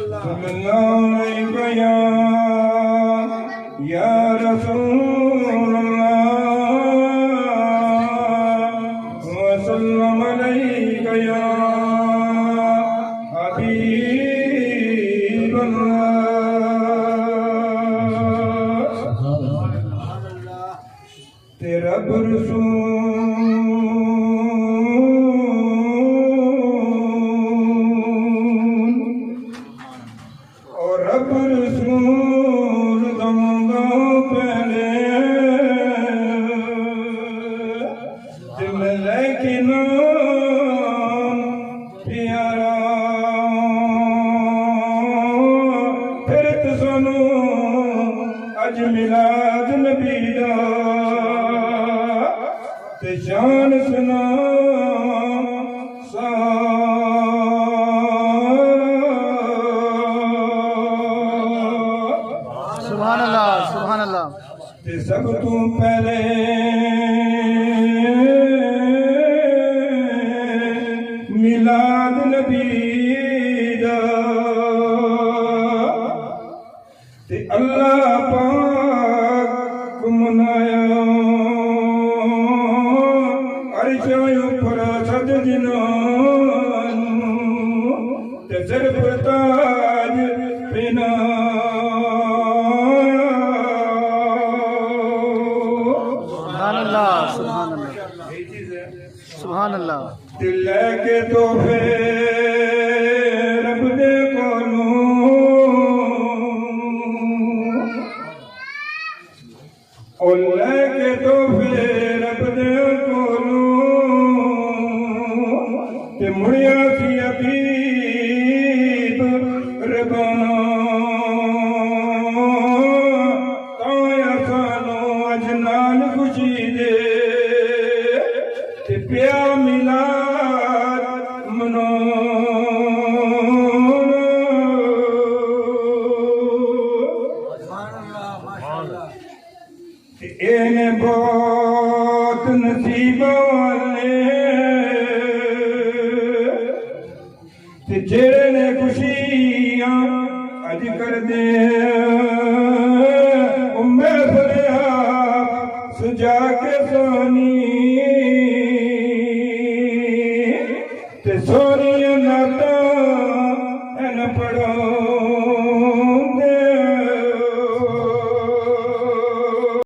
सल्लल्लाहु अलैहि या रसूल अल्लाह वसल्लम अलैका या हबीब अल्लाह। तेरा अज मिलाद नबी दा ते शान सुना सुभान अल्लाह सुभान अल्लाह। ते सब तू पहले मिलाद नबी दा ते अल्लाह पाक मनाया अर्श उपर सद जिनान ते सर पर ताज पहना सुभान अल्लाह। दिल के तोहफे रब दे कोलों ओ लेके तोहफे रब दे कोलों ते मुड़िया सी हबीब रबाना ताया सानो अज नाल खुशी दे प्या मिलाद मनो एने बहुत नसीब वाले ते जेड़े ने खुशियां अज कर दे उम्मे फरिया सजा के सोनी